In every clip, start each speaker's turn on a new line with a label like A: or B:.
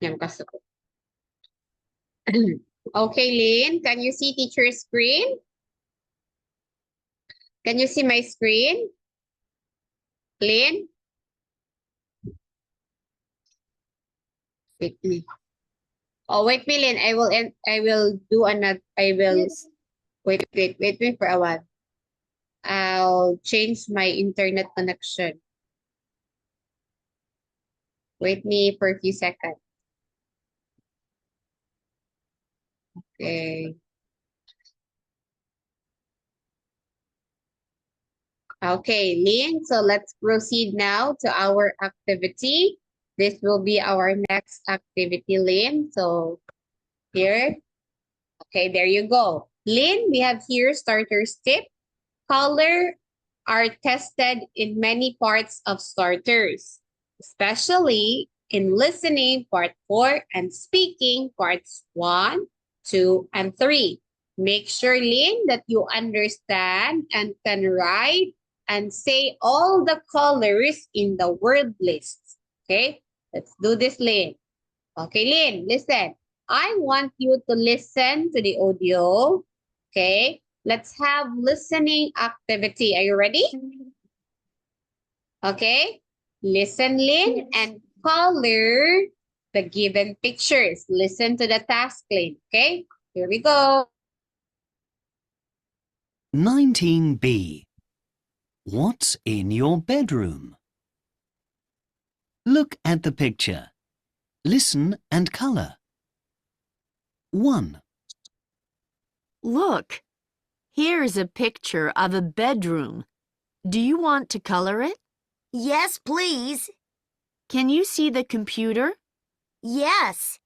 A: Yan, basta ko. Okay, Lynn, can you see teacher's screen? Can you see my screen? Lynn? Wait me. Oh, wait me, Lynn. I will do another. I will wait me for a while. I'll change my internet connection. Wait me for a few seconds. Okay. Okay, Lynn, so let's proceed now to our activity. This will be our next activity, Lynn. So here, okay, there you go. Lynn, we have here starters tip. Color are tested in many parts of starters, especially in listening, part 4, and speaking, parts 1, 2, and 3. Make sure, Lynn, that you understand and can write and say all the colors in the word list. Okay, let's do this, Lynn. Okay, Lynn, listen. I want you to listen to the audio. Okay, let's have listening activity. Are you ready? Okay, listen, Lynn, and color the given pictures. Listen to the task, Lynn. Okay, here we go.
B: 19B. What's in your bedroom? Look at the picture. Listen and colour. 1,
C: Look, here's a picture of a bedroom. Do you want to color it?
D: Yes, please.
C: Can you see the computer?
D: Yes.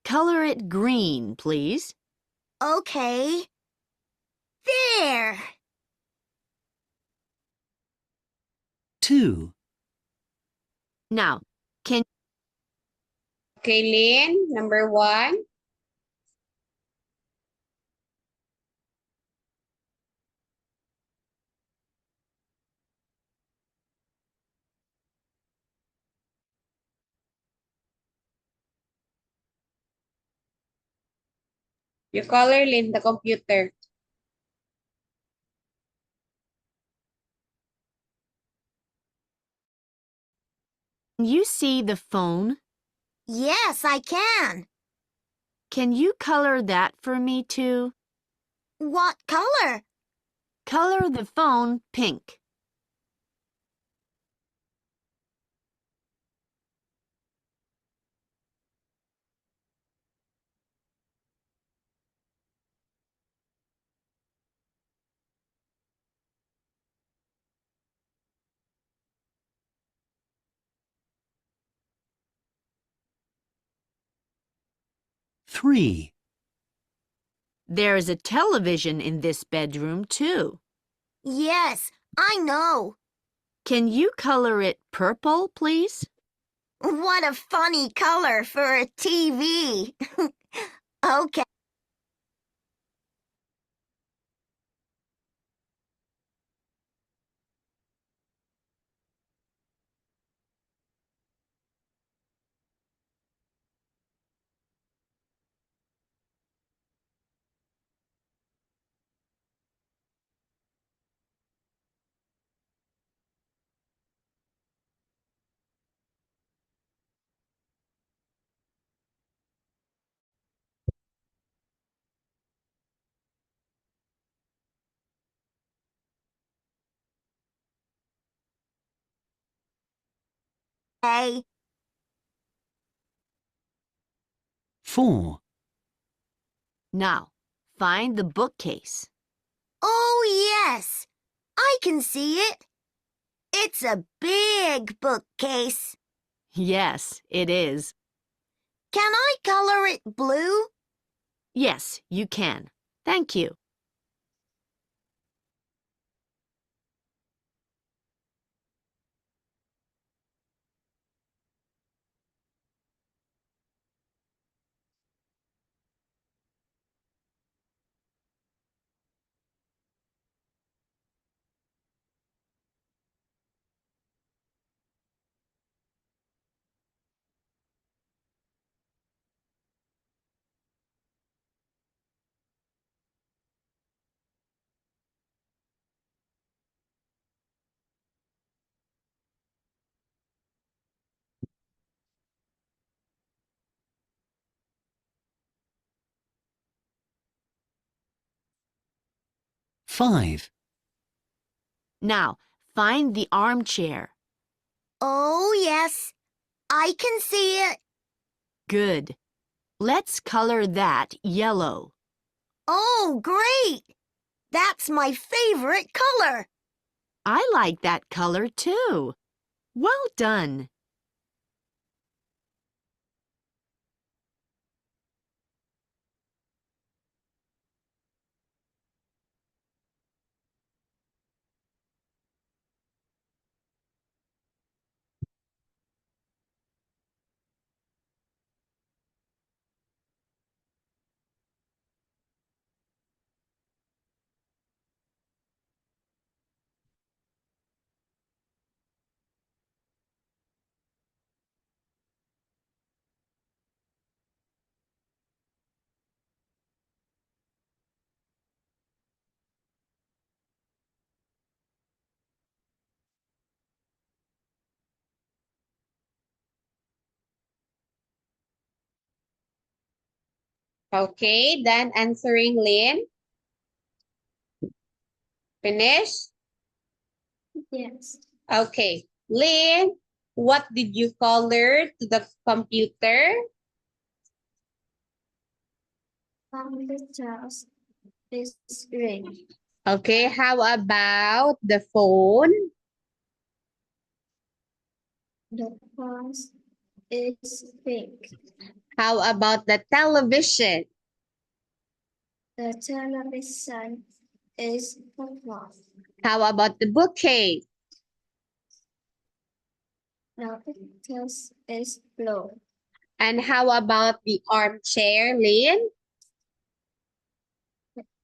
C: Color it green, please.
D: Okay. There.
B: 2,
C: Now, can
A: Okay, Lynn, number 1. You color, Lynn, the computer.
C: you see the phone?
D: Yes, I can.
C: Can you color that for me too?
D: What color?
C: Color the phone pink.
B: Three,
C: There's a television in this bedroom too.
D: Yes, I know.
C: Can you color it purple, please?
D: What a funny color for a TV. Okay. Hey.
B: 4,
C: Now, find the bookcase.
D: Oh, yes. I can see it. It's a big bookcase.
C: Yes, it is.
D: Can I color it blue?
C: Yes, you can. Thank you.
B: 5.
C: Now, find the armchair.
D: Oh, yes. I can see it.
C: Good. Let's color that yellow.
D: Oh, great. That's my favorite color.
C: I like that color too. Well done.
A: Okay, then answering Lynn. Finish?
E: Yes.
A: Okay. Lynn, what did you color to the computer?
E: The task is green.
A: Okay, how about the phone?
E: The font is pink.
A: How about the television?
E: The television is purple.
A: How about the bookcase?
E: The pictures is blue.
A: And how about the armchair, Lynn?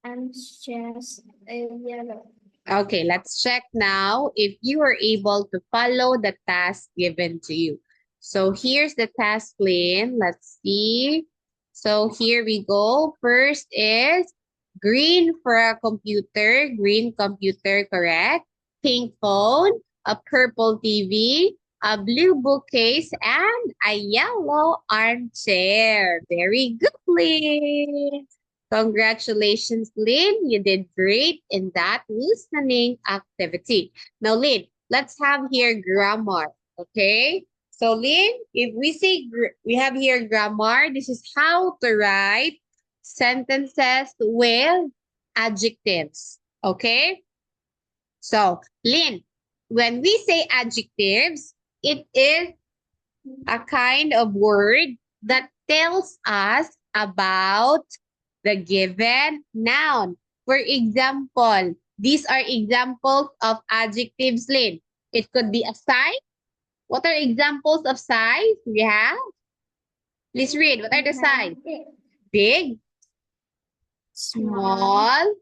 E: And chairs is yellow.
A: Okay, let's check now if you are able to follow the task given to you. So here's the task, Lynn. Let's see. So here we go. First is green for a computer. Green computer, correct. Pink phone, a purple TV, a blue bookcase, and a yellow armchair. Very good, Lynn. Congratulations, Lynn. You did great in that listening activity. Now, Lynn, let's have here grammar, okay? So, Lynn, if we say we have here grammar, this is how to write sentences with adjectives, okay? So, Lynn, when we say adjectives, it is a kind of word that tells us about the given noun. For example, these are examples of adjectives, Lynn. It could be a size. What are examples of size we have? Please read. What are the size? Big, small,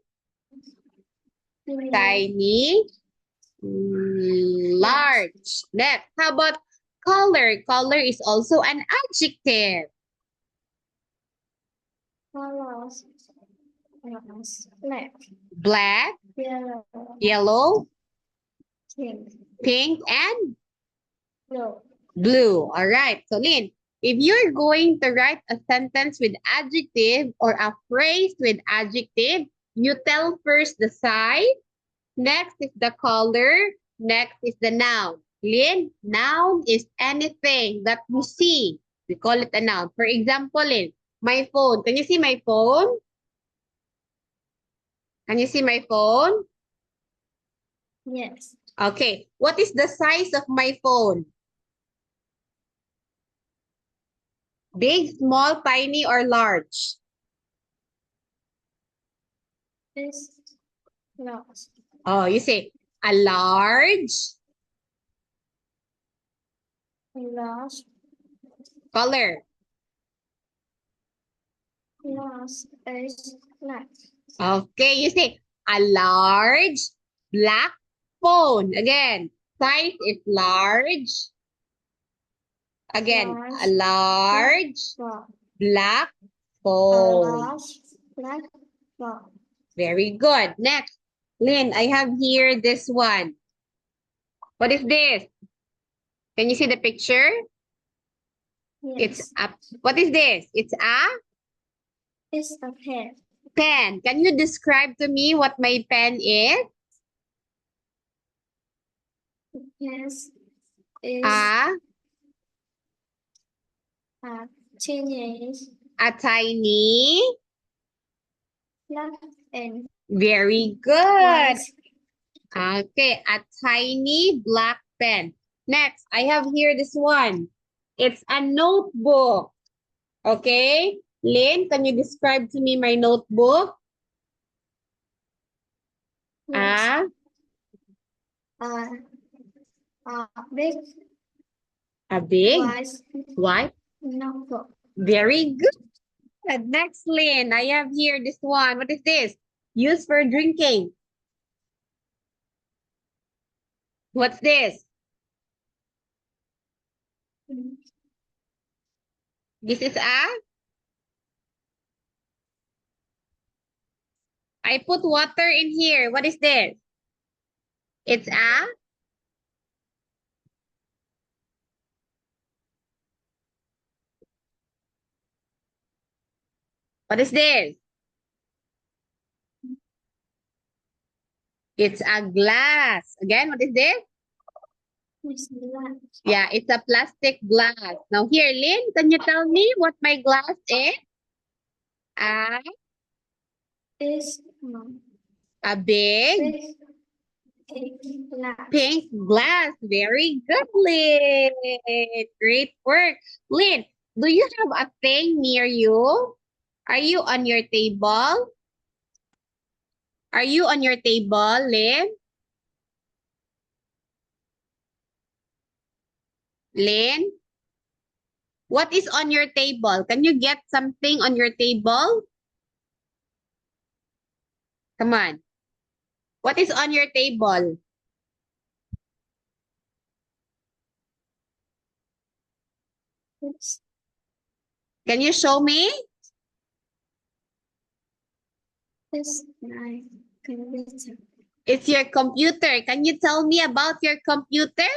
A: tiny, large. Next, how about color? Color is also an adjective.
E: Colors. Black,
A: Black,
E: yellow,
A: yellow,
E: pink,
A: pink, and
E: blue.
A: blue. All right. So, Lynn, if you're going to write a sentence with adjective or a phrase with adjective, you tell first the size, next is the color, next is the noun. Lynn, noun is anything that you see. We call it a noun. For example, Lynn, my phone. Can you see my phone? Can you see my phone?
E: Yes.
A: Okay. What is the size of my phone? Big, small, tiny, or large?
E: Is large.
A: Oh, you say a large
E: Large.
A: color.
E: Large is black.
A: Okay, you say a large black phone. Again, size is large. Again, a large
E: Ball.
A: black
E: A
A: phone.
E: large black ball.
A: Very good. Next, Lynn, I have here this one. What is this? Can you see the picture?
E: Yes.
A: It's a, what is this? It's a
E: It's a pen.
A: Pen. Can you describe to me what my pen is?
E: Yes. Is
A: A,
E: a teenage
A: a tiny.
E: black and
A: Very good.
E: white
A: Okay, a tiny black pen. Next, I have here this one. It's a notebook. Okay, Lynn, can you describe to me my notebook?
E: yes.
A: A,
E: Big
A: a big
E: white
A: white.
E: notebook.
A: Very good. Next, Lynn, I have here this one. What is this? Used for drinking. What's this? This is a. I put water in here. What is this? It's a. What is this? It's a glass. Again, what is this?
E: It's black.
A: Yeah, it's a plastic glass. Now here, Lynn, can you tell me what my glass is? A,
E: Is
A: a big
E: big black.
A: pink glass. Very good, Lynn. Great work. Lynn, do you have a thing near you? Are you on your table? Are you on your table, Lynn? Lynn? What is on your table? Can you get something on your table? Come on. What is on your table?
E: It's
A: Can you show me?
E: my computer.
A: It's your computer. Can you tell me about your computer?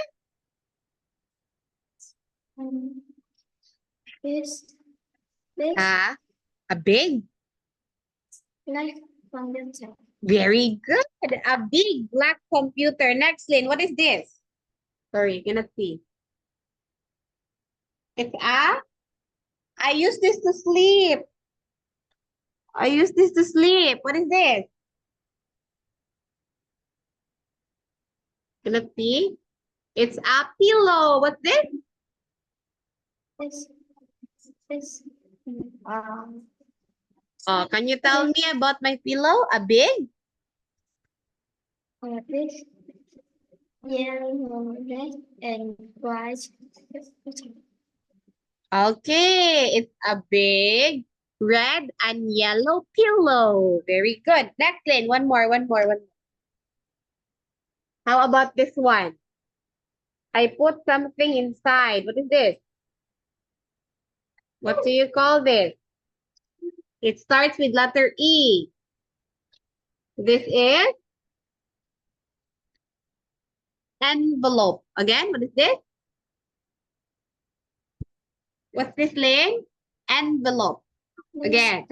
E: Is big
A: Ah, a big.
E: black computer.
A: Very good. A big black computer. Next, Lynn, what is this? Sorry, you cannot see. It's a. I use this to sleep. I use this to sleep. What is this? Cannot see. It's a pillow. What's this?
E: Is
A: Can you tell me about my pillow? A big?
E: big yellow, red, and white.
A: Okay, it's a big red and yellow pillow. Very good. Next, Lynn, one more. How about this one? I put something inside. What is this? What do you call this? It starts with letter E. This is envelope. Again, what is this? What's this, Lynn? Envelope. Again.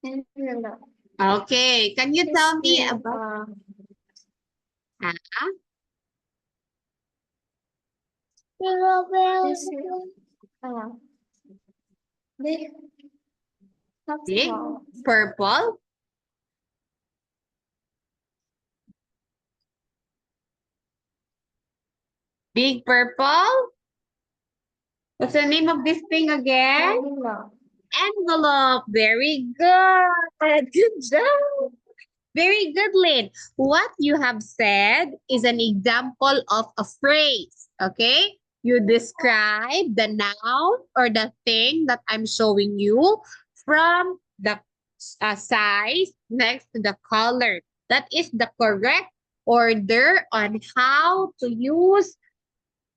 E: Envelope.
A: Okay, can you tell me about
E: This big
A: big
E: purple
A: purple? Big purple? What's the name of this thing again?
E: envelope.
A: Envelope. Very good. Good job. Very good, Lynn. What you have said is an example of a phrase, okay? You describe the noun or the thing that I'm showing you from the size next to the color. That is the correct order on how to use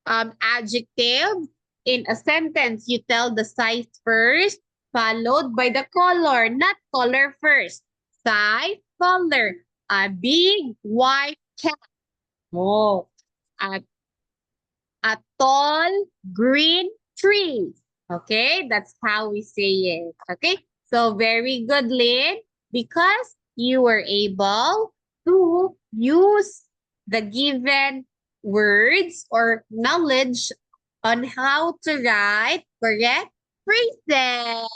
A: adjective in a sentence. You tell the size first, followed by the color, not color first. Size, color. A big white cat. Oh, a tall green tree. Okay, that's how we say it. Okay, so very good, Lynn, because you were able to use the given words or knowledge on how to write correct phrases.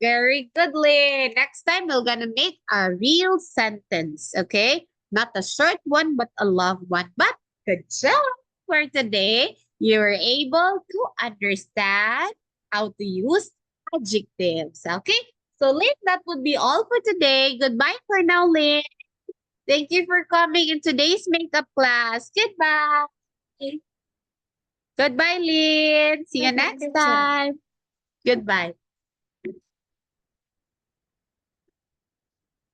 A: Very good, Lynn. Next time, we're gonna make a real sentence, okay? Not a short one, but a long one. But good job for today. You were able to understand how to use adjectives, okay? So, Lynn, that would be all for today. Goodbye for now, Lynn. Thank you for coming in today's makeup class. Goodbye. Goodbye, Lynn. See you
E: Goodbye,
A: next
E: teacher.
A: time. Goodbye.